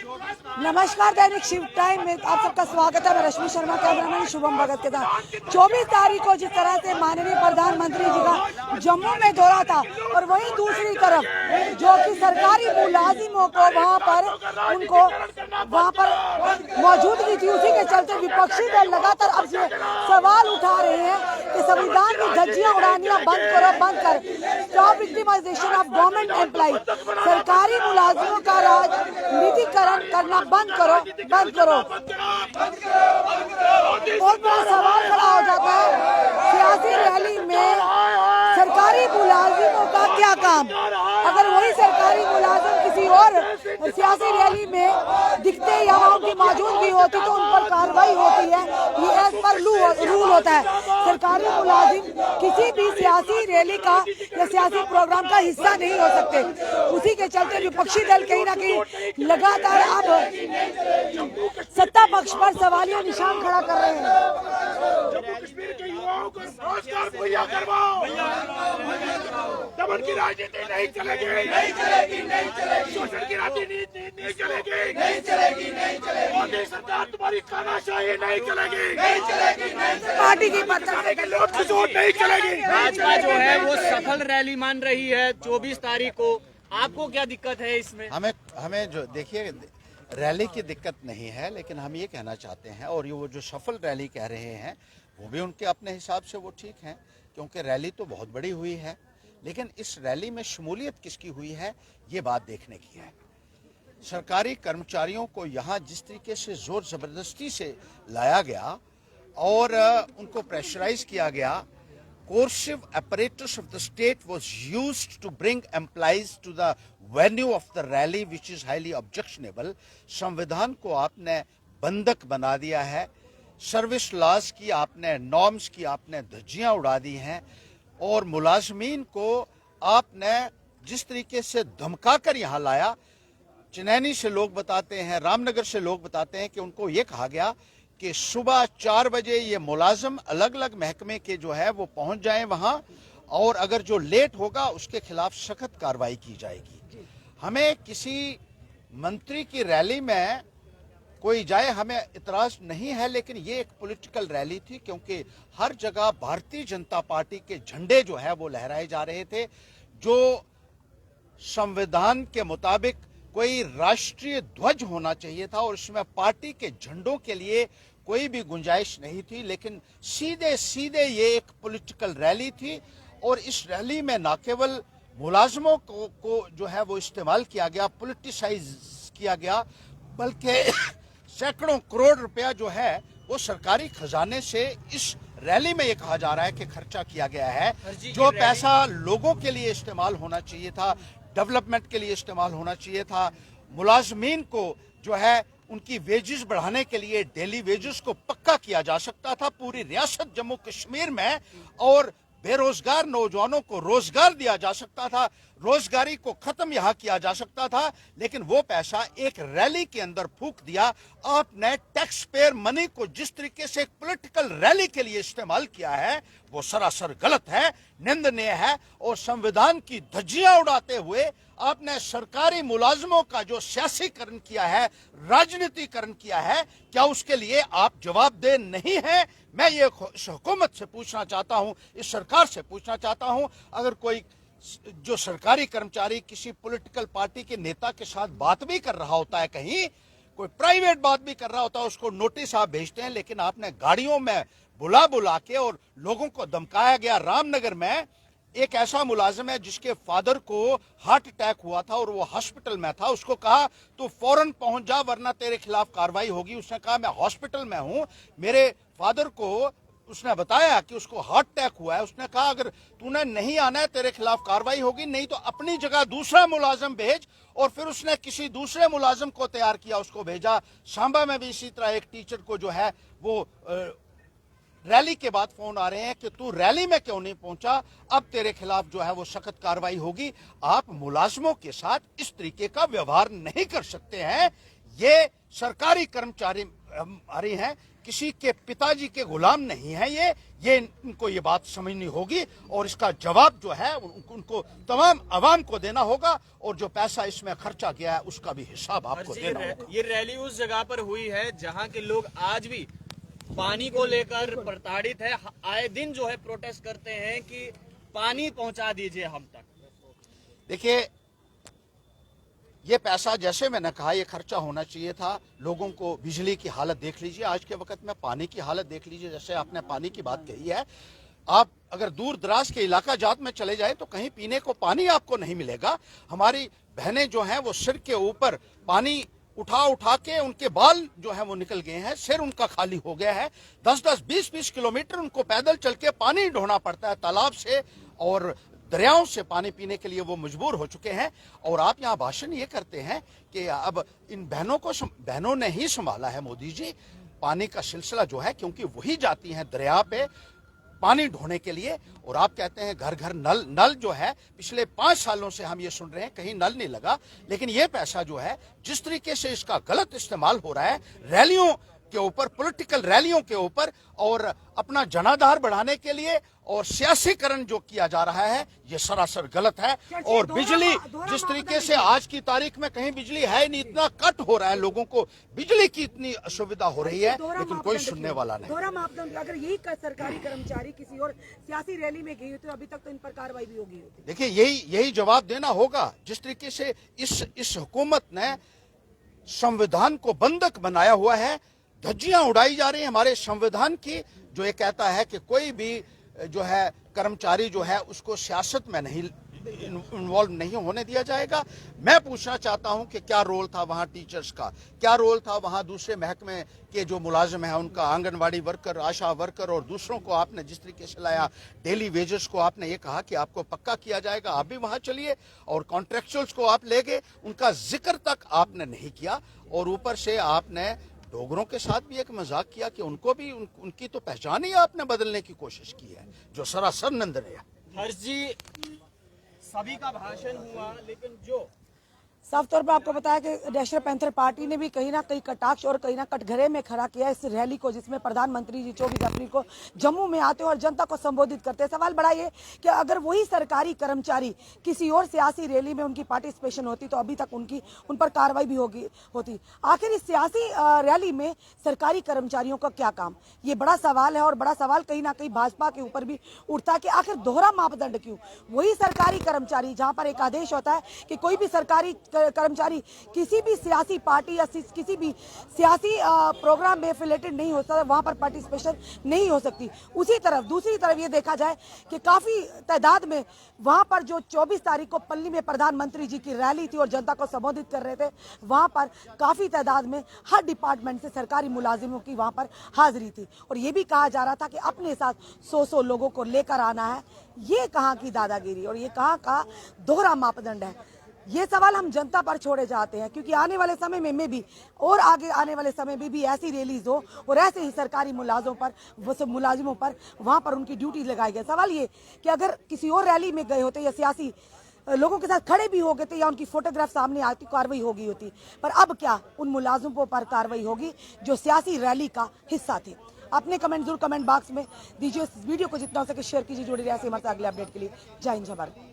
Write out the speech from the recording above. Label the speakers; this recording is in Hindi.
Speaker 1: नमस्कार, दैनिक शिव टाइम में आप सबका स्वागत है। मैं रश्मि शर्मा, कैमरामैन शुभम भगत के साथ। 24 तारीख को जिस तरह से माननीय प्रधानमंत्री जी का जम्मू में दौरा था और वहीं दूसरी तरफ जो कि सरकारी मुलाजिमों को वहां पर मौजूदगी थी, उसी के चलते विपक्षी दल लगातार अब ये सवाल उठा रहे हैं कि संविधान की धज्जियां उड़ानियां बंद करो, बंद कर। Stop victimisation of government employ, सरकारी मुलाजिमों का राजनीतिकरण करना बंद करो, बंद करो। बहुत बड़ा सवाल खड़ा हो जाता है, सियासी रैली में सरकारी मुलाजिमों का क्या काम? अगर वही सरकारी मुलाजिम किसी और सियासी रैली में दिखते या उनकी मौजूदगी होती तो उन पर कार्रवाई होती है। ये एज पर रूल होता है। सरकारी मुलाजिम किसी भी सियासी रैली का या सियासी प्रोग्राम का हिस्सा नहीं हो सकते। उसी के चलते विपक्षी दल कहीं ना कहीं लगातार अब सत्ता पक्ष पर सवालिया निशान खड़ा कर रहे हैं।
Speaker 2: जम्मू कश्मीर के युवाओं को रोजगार मुहैया करवाओ। दमन की राजनीति नहीं चलेगी, नहीं चलेगी, नहीं चलेगी। शोषण की राजनीति नहीं चलेगी, नहीं चलेगी, नहीं चलेगी। मोदी सरकार तुम्हारी खानाशाही नहीं चलेगी, नहीं चलेगी, नहीं चलेगी।
Speaker 1: पार्टी की
Speaker 2: नहीं चलेगी।
Speaker 3: भाजपा जो है वो सफल रैली मान रही है 24 तारीख को। आपको क्या दिक्कत है इसमें?
Speaker 4: हमें जो देखिए, रैली की दिक्कत नहीं है, लेकिन हम ये कहना चाहते हैं और ये वो जो सफल रैली कह रहे हैं वो भी उनके अपने हिसाब से वो ठीक है, क्योंकि रैली तो बहुत बड़ी हुई है, लेकिन इस रैली में शमूलियत किसकी हुई है ये बात देखने की है। सरकारी कर्मचारियों को यहाँ जिस तरीके से जोर जबरदस्ती से लाया गया और उनको प्रेशराइज किया गया, coercive apparatus of the state was used to bring employees to the venue of the rally, which is highly objectionable. संविधान को आपने बंधक बना दिया है, सर्विस लॉज की आपने, नॉर्म्स की आपने धज्जियां उड़ा दी हैं और मुलाजमीन को आपने जिस तरीके से धमका कर यहाँ लाया। चनैनी से लोग बताते हैं, रामनगर से लोग बताते हैं कि उनको ये कहा गया कि सुबह 4 बजे ये मुलाजिम अलग अलग महकमे के जो है वो पहुंच जाएं वहां, और अगर जो लेट होगा उसके खिलाफ सख्त कार्रवाई की जाएगी। हमें किसी मंत्री की रैली में कोई जाए, हमें इतराज नहीं है, लेकिन ये एक पॉलिटिकल रैली थी, क्योंकि हर जगह भारतीय जनता पार्टी के झंडे जो है वो लहराए जा रहे थे, जो संविधान के मुताबिक कोई राष्ट्रीय ध्वज होना चाहिए था और इसमें पार्टी के झंडों के लिए कोई भी गुंजाइश नहीं थी। लेकिन सीधे सीधे ये एक पॉलिटिकल रैली थी और इस रैली में न केवल मुलाजमों को जो है वो इस्तेमाल किया गया, पॉलिटिसाइज किया गया, बल्कि सैकड़ों करोड़ रुपया जो है वो सरकारी खजाने से इस रैली में ये कहा जा रहा है कि खर्चा किया गया है। जो पैसा लोगों के लिए इस्तेमाल होना चाहिए था, डेवलपमेंट के लिए इस्तेमाल होना चाहिए था, मुलाजमीन को जो है उनकी वेजेस बढ़ाने के लिए डेली वेजेस को पक्का किया जा सकता था पूरी रियासत जम्मू कश्मीर में, और बेरोजगार नौजवानों को रोजगार दिया जा सकता था, रोजगारी को खत्म यहां किया जा सकता था, लेकिन वो पैसा एक रैली के अंदर फूंक दिया। आपने टैक्स पेयर मनी को जिस तरीके से एक पॉलिटिकल रैली के लिए इस्तेमाल किया है वो सरासर गलत है, निंदनीय है, और संविधान की धज्जियां उड़ाते हुए आपने सरकारी मुलाजमों का जो सियासीकरण किया है, राजनीतिकरण किया है, क्या उसके लिए आप जवाबदेह नहीं हैं? मैं ये इस हुकूमत से पूछना चाहता हूं, इस सरकार से पूछना चाहता हूं, अगर कोई जो सरकारी कर्मचारी किसी पॉलिटिकल पार्टी के नेता के साथ बात भी कर रहा होता है, कहीं कोई प्राइवेट बात भी कर रहा होता है, उसको नोटिस आप भेजते हैं, लेकिन आपने गाड़ियों में बुला के और लोगों को धमकाया गया। रामनगर में एक ऐसा मुलाजिम है जिसके फादर को हार्ट अटैक हुआ था और वो हॉस्पिटल में था, उसको कहा तू फौरन पहुंच जा वरना तेरे खिलाफ कार्रवाई होगी। उसने कहा मैं हॉस्पिटल में हूं, मेरे फादर को उसने बताया कि उसको हार्ट अटैक हुआ है, उसने कहा अगर तूने नहीं आना है तेरे खिलाफ कार्रवाई होगी, नहीं तो अपनी जगह दूसरा मुलाजिम भेज, और फिर उसने किसी दूसरे मुलाजिम को तैयार किया, उसको भेजा। सांबा में भी इसी तरह एक टीचर को जो है वो रैली के बाद फोन आ रहे हैं कि तू रैली में क्यों नहीं पहुंचा, अब तेरे खिलाफ जो है वो सख्त कार्रवाई होगी। आप मुलाजमों के साथ इस तरीके का व्यवहार नहीं कर सकते हैं। ये सरकारी कर्मचारी हैं, किसी के पिताजी के गुलाम नहीं है। ये इनको ये बात समझनी होगी और इसका जवाब जो है उनको तमाम अवाम को देना होगा और जो पैसा इसमें खर्चा गया है उसका भी हिसाब आपको देना होगा।
Speaker 3: ये रैली उस जगह पर हुई है जहां के लोग आज भी पानी को लेकर प्रताड़ित है। आए दिन जो है प्रोटेस्ट करते हैं कि पानी पहुंचा दीजिए हम तक।
Speaker 4: देखिए, ये पैसा जैसे मैंने कहा ये खर्चा होना चाहिए था। लोगों को बिजली की हालत देख लीजिए, आज के वक्त में पानी की हालत देख लीजिए। जैसे आपने पानी की बात कही है, आप अगर दूर दराज के इलाका जात में चले जाए तो कहीं पीने को पानी आपको नहीं मिलेगा। हमारी बहनें जो हैं वो सिर के ऊपर पानी उठा उठा के उनके बाल जो है वो निकल गए हैं, सिर उनका खाली हो गया है। 10-10, 20-20 किलोमीटर उनको पैदल चल के पानी ढोना पड़ता है तालाब से और दरियाओं से पानी पीने के लिए वो मजबूर हो चुके हैं। और आप यहाँ भाषण ये करते हैं कि अब इन बहनों ने ही संभाला है मोदी जी पानी का सिलसिला जो है, क्योंकि वही जाती हैं दरिया पे पानी ढोने के लिए। और आप कहते हैं घर घर नल जो है, पिछले 5 सालों से हम ये सुन रहे हैं कहीं नल नहीं लगा। लेकिन ये पैसा जो है जिस तरीके से इसका गलत इस्तेमाल हो रहा है रैलियों के ऊपर, पॉलिटिकल रैलियों के ऊपर और अपना जनाधार बढ़ाने के लिए और सियासीकरण जो किया जा रहा है ये सरासर गलत है। और बिजली जिस तरीके से आज की तारीख में कहीं बिजली है नहीं, इतना कट हो रहा है, लोगों को बिजली की इतनी असुविधा हो रही है, लेकिन कोई सुनने वाला नहीं।
Speaker 1: दोहरा मापदंड, अगर यही सरकारी कर्मचारी किसी और सियासी रैली में गई होती तो अभी तक तो इन पर कार्रवाई भी होगी होती।
Speaker 4: देखिए, यही जवाब देना होगा। जिस तरीके से इस हुकूमत ने संविधान को बंधक बनाया हुआ है, धज्जियां उड़ाई जा रही हैं हमारे संविधान की, जो ये कहता है कि कोई भी जो है कर्मचारी जो है उसको सियासत में नहीं इन्वॉल्व नहीं होने दिया जाएगा। मैं पूछना चाहता हूं कि क्या रोल था वहां टीचर्स का, क्या रोल था वहां दूसरे महकमे के जो मुलाजिम है उनका, आंगनवाड़ी वर्कर, आशा वर्कर और दूसरों को आपने जिस तरीके से लाया, डेली वेजेस को आपने ये कहा कि आपको पक्का किया जाएगा, आप भी वहां चलिए। और कॉन्ट्रेक्चुअल्स को आप ले गए, उनका जिक्र तक आपने नहीं किया। और ऊपर से आपने डोगरों के साथ भी एक मजाक किया कि उनको भी उनकी तो पहचान ही आपने बदलने की कोशिश की है, जो सरासर निंदनीय है।
Speaker 3: हर्ष जी, सभी का भाषण हुआ, लेकिन जो
Speaker 1: साफ तौर पर आपको बताया कि नेशनल पैंथर पार्टी ने भी कहीं ना कहीं कटाक्ष और कहीं ना कटघरे में खड़ा किया इस रैली को, जिसमें प्रधानमंत्री जी 24 अप्रैल को जम्मू में आते हैं और जनता को संबोधित करते हैं। सवाल बड़ा ये कि अगर वही सरकारी कर्मचारी किसी और सियासी रैली में उनकी पार्टिसिपेशन होती तो अभी तक उन पर कार्रवाई भी होती। आखिर इस सियासी रैली में सरकारी कर्मचारियों का क्या काम, ये बड़ा सवाल है। और बड़ा सवाल कहीं ना कहीं भाजपा के ऊपर भी उठता है कि आखिर दोहरा मापदंड क्यों। वही सरकारी कर्मचारी, जहां पर एक आदेश होता है कि कोई भी सरकारी कर्मचारी किसी भी सियासी पार्टी या किसी भी सियासी प्रोग्राम में एफिलेटेड नहीं होता, वहां पर पार्टिसिपेशन नहीं हो सकती। उसी तरफ दूसरी तरफ ये देखा जाए कि काफी तादाद में वहां पर जो 24 तारीख को पल्ली में प्रधानमंत्री जी की रैली थी और जनता को संबोधित कर रहे थे, वहां पर काफी तादाद में हर डिपार्टमेंट से सरकारी मुलाजिमों की वहां पर हाजिरी थी। और ये भी कहा जा रहा था कि अपने साथ 100 लोगों को लेकर आना है। ये कहाँ की दादागिरी और ये कहाँ का दोहरा मापदंड है, ये सवाल हम जनता पर छोड़े जाते हैं। क्योंकि आने वाले समय में भी और आगे आने वाले समय में भी ऐसी रैलीज हो और ऐसे ही सरकारी मुलाजिमों पर वहां पर उनकी ड्यूटी लगाई गई। सवाल ये कि अगर किसी और रैली में गए होते या सियासी लोगों के साथ खड़े भी हो गए थे या उनकी फोटोग्राफ सामने आती, कार्रवाई होगी होती। पर अब क्या उन मुलाजिमों पर कार्रवाई होगी जो सियासी रैली का हिस्सा थे। अपने कमेंट जरूर कमेंट बॉक्स में दीजिए। इस वीडियो को जितना हो सके शेयर कीजिए। जुड़े रहिए हमारे साथ अगले अपडेट के लिए। जय हिंद, जय भारत।